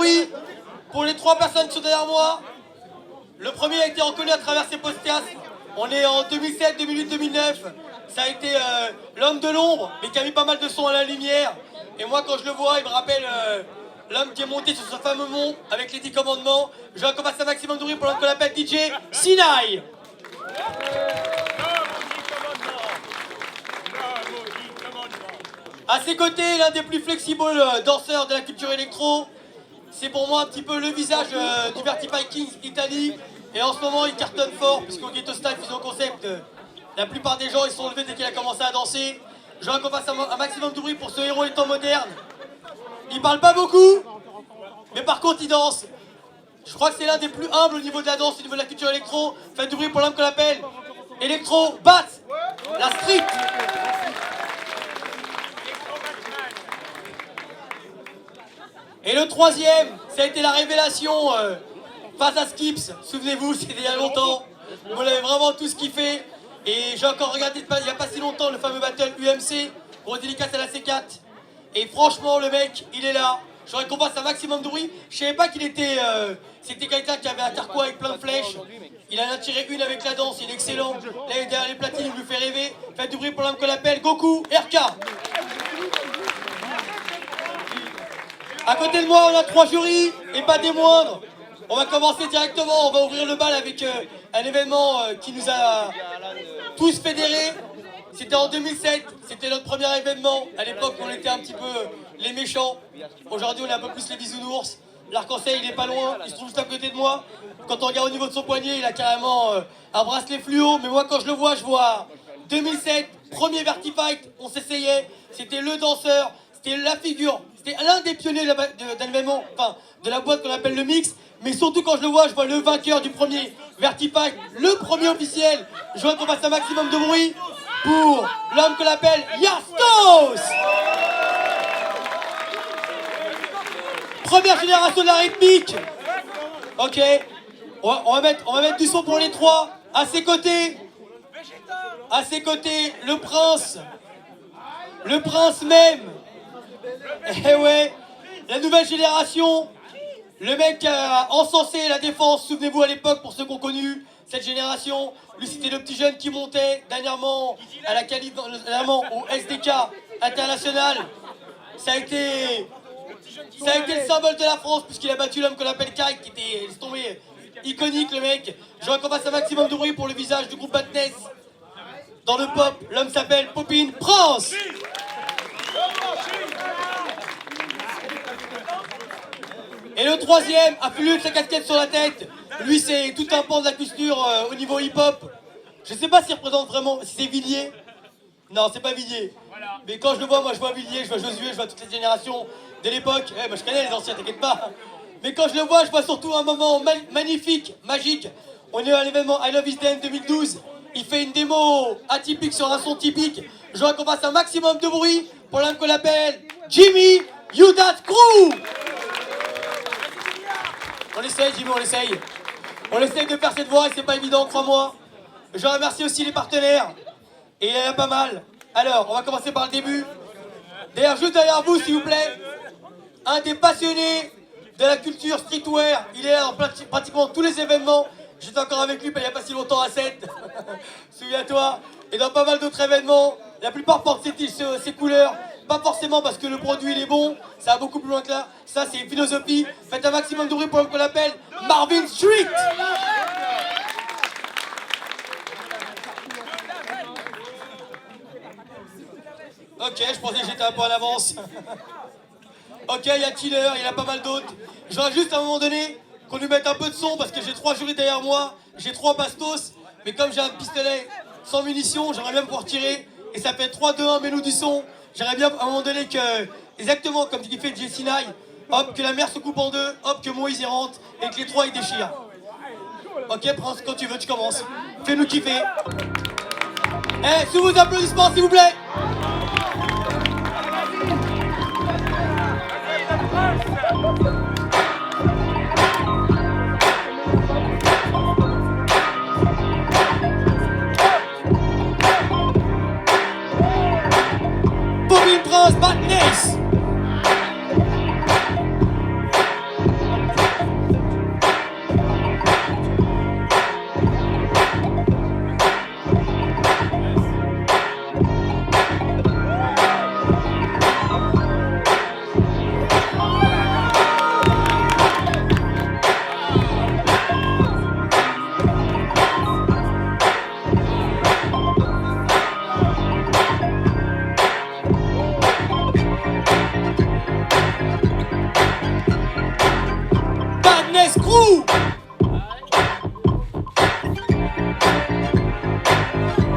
bruit pour les 3 personnes qui sont derrière moi. Le premier a été reconnu à travers ses podcasts. On est en 2007, 2008, 2009. Ça a été l'homme de l'ombre, mais qui a mis pas mal de sons à la lumière. Et moi, quand je le vois, il me rappelle l'homme qui est monté sur ce fameux mont avec les 10 commandements. Je recommence à maximum de bruit pour l'homme qu'on appelle DJ Sinaï. À ses côtés, l'un des plus flexibles danseurs de la culture électro. C'est pour moi un petit peu le visage du Vertify Kings Italie. Et en ce moment, il cartonne fort, puisqu'au Ghetto Style Fusion Concept, la plupart des gens ils sont levés dès qu'il a commencé à danser. Je voudrais qu'on fasse un maximum de bruit pour ce héros étant moderne. Il parle pas beaucoup, mais par contre il danse. Je crois que c'est l'un des plus humbles au niveau de la danse, au niveau de la culture électro. Faites du bruit pour l'homme qu'on appelle Electro Bat, la street. Et le troisième, ça a été la révélation face à Skips. Souvenez-vous, c'était il y a longtemps. Vous l'avez vraiment tous kiffé. Et j'ai encore regardé il n'y a pas si longtemps le fameux battle UMC, gros dédicace à la C4. Et franchement, le mec, il est là. J'aurais qu'on fasse un maximum de bruit. Je savais pas qu'il était. C'était quelqu'un qui avait un carquois avec plein de flèches. Il en a tiré une avec la danse, il est excellent. Là, il est derrière les platines, il nous fait rêver. Faites du bruit pour l'homme qu'on appelle Goku RK. À côté de moi, on a 3 jurys, et pas des moindres. On va commencer directement, on va ouvrir le bal avec un événement qui nous a tous fédérés. C'était en 2007, c'était notre premier événement. À l'époque, on était un petit peu les méchants. Aujourd'hui, on est un peu plus les bisounours. L'arc-en-ciel, il est pas loin, il se trouve juste à côté de moi. Quand on regarde au niveau de son poignet, il a carrément un bracelet fluo. Mais moi, quand je le vois, je vois 2007, premier Vertifight, on s'essayait. C'était le danseur, c'était la figure. C'était l'un des pionniers d'un événement, enfin, de la boîte qu'on appelle le mix. Mais surtout, quand je le vois le vainqueur du premier Vertifight, le premier officiel. Je vois qu'on fasse un maximum de bruit pour l'homme qu'on appelle Yastos. Première génération de la rythmique. Ok. On va mettre du son pour les 3. À ses côtés, le prince. Le prince même. Eh ouais. La nouvelle génération. Le mec qui a encensé la défense. Souvenez-vous à l'époque, pour ceux qui ont connu cette génération. Lui, c'était le petit jeune qui montait dernièrement à la dernièrement au SDK international. Ça a été le symbole de la France, puisqu'il a battu l'homme qu'on appelle Kai, qui était, laisse tomber, iconique le mec. Je voudrais qu'on fasse un maximum de bruit pour le visage du groupe Badness. Dans le pop, l'homme s'appelle Popin Prince. Et le troisième a plus de sa casquette sur la tête. Lui, c'est tout un pan de la culture au niveau hip-hop. Je sais pas s'il représente vraiment, si c'est Villiers. Non, c'est pas Villiers. Mais quand je le vois, moi je vois Villiers, je vois Josué, je vois toutes les générations de l'époque. Moi je connais les anciens, t'inquiète pas. Mais quand je le vois, je vois surtout un moment magnifique, magique. On est à l'événement I Love Is Dance 2012. Il fait une démo atypique sur un son typique. Je voudrais qu'on fasse un maximum de bruit pour l'homme qu'on appelle Jimmy Youdat Crew. On essaye, Jimmy, on essaye. On essaye de faire cette voix et c'est pas évident, crois-moi. Je remercie aussi les partenaires. Et il y en a pas mal. Alors, on va commencer par le début. D'ailleurs, juste derrière vous, s'il vous plaît, un des passionnés de la culture streetwear. Il est là dans pratiquement tous les événements. J'étais encore avec lui il n'y a pas si longtemps à 7. Souviens-toi. Et dans pas mal d'autres événements. La plupart portent ces couleurs. Pas forcément parce que le produit il est bon. Ça va beaucoup plus loin que là. Ça, c'est une philosophie. Faites un maximum de bruit pour l'homme qu'on appelle Marvin Street. Ok, je pensais que j'étais un peu en avance. Ok, il y a Killer, il y en a pas mal d'autres. Je voudrais juste à un moment donné qu'on lui mette un peu de son parce que j'ai 3 jurys derrière moi, j'ai 3 bastos, mais comme j'ai un pistolet sans munitions, j'aimerais bien pouvoir tirer. Et ça fait 3, 2, 1, mets-nous du son. J'aimerais bien à un moment donné que, exactement comme il fait Jesse Nye, hop, que la mer se coupe en deux, hop, que Moïse y rentre et que les 3 ils déchirent. Ok, Prince, quand tu veux, tu commences. Fais-nous kiffer. Eh, sous vos applaudissements, s'il vous plaît. Popin Prince Badness. crew.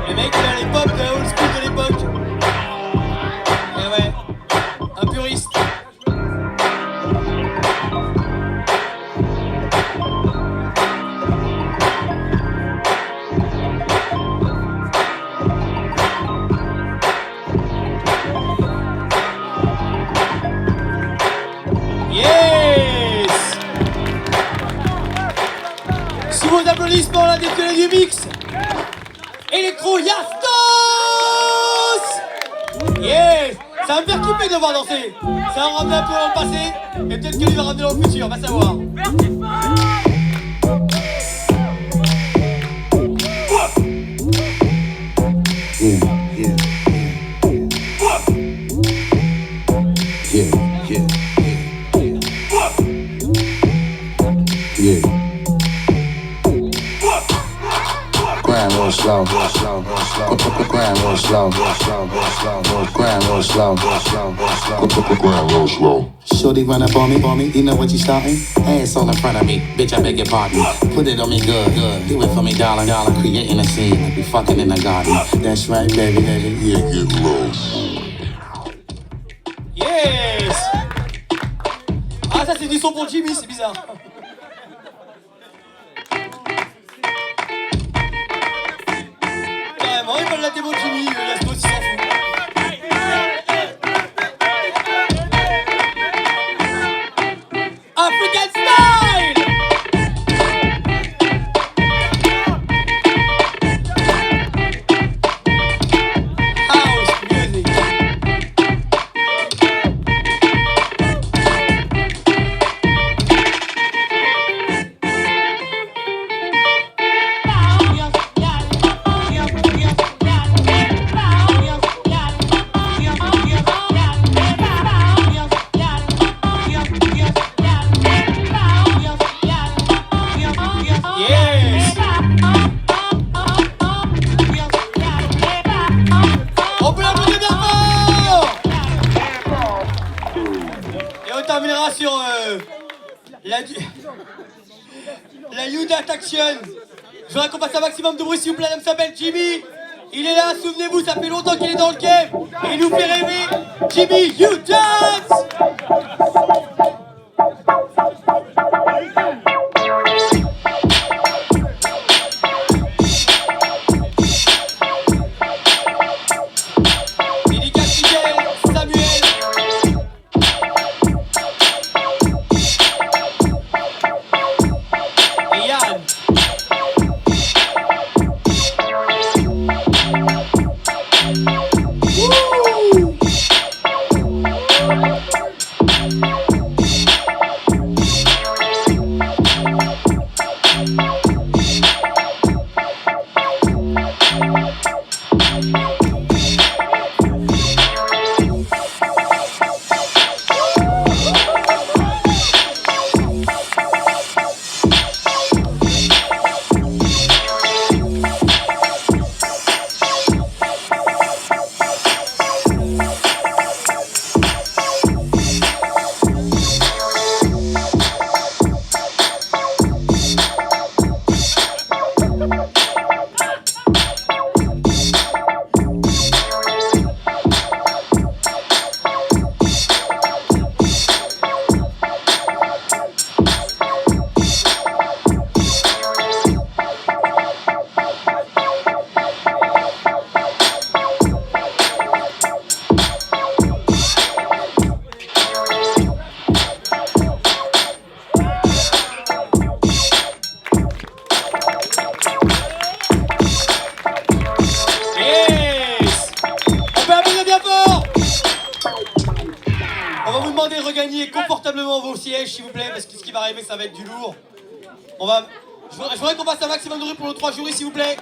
Le mec, il a les pop de la old school de l'époque. Et ouais, un puriste. Yes! Sous vos applaudissements, la détenue du mix, Electro Yastos! Yes! Ça va me faire kiffer de voir danser. Ça va me ramener un peu dans le passé, et peut-être qu'il va ramener dans le futur, on va savoir. Grind real slow, grind real slow, grind real slow, grind real slow. Shorty run up on me, you know what you starting? Ass all in front of me, bitch, I beg your pardon. Put it on me good, do it for me, darling, creating a scene like we fucking in the garden. That's right, baby, yeah, get low. Yes! Ah, ça c'est du son pour Jimmy, c'est bizarre. Carrément, ils veulent la démo de Jimmy, Yastos, il s'en fout. African style! House music. Yes! On peut l'applaudir bien fort! Et on terminera sur la Youth Action. Je voudrais qu'on fasse un maximum de bruit s'il vous plaît. Elle s'appelle Jimmy. Il est là, souvenez-vous, ça fait longtemps qu'il est dans le game. Et il nous fait rêver. Jimmy, you dance! Dédicace Miguel, Samuel. Et Yann. Wouh! demander de regagner confortablement vos sièges, s'il vous plaît, parce que ce qui va arriver, ça va être du lourd. Je voudrais qu'on fasse un maximum de bruit pour nos 3 jurys, s'il vous plaît.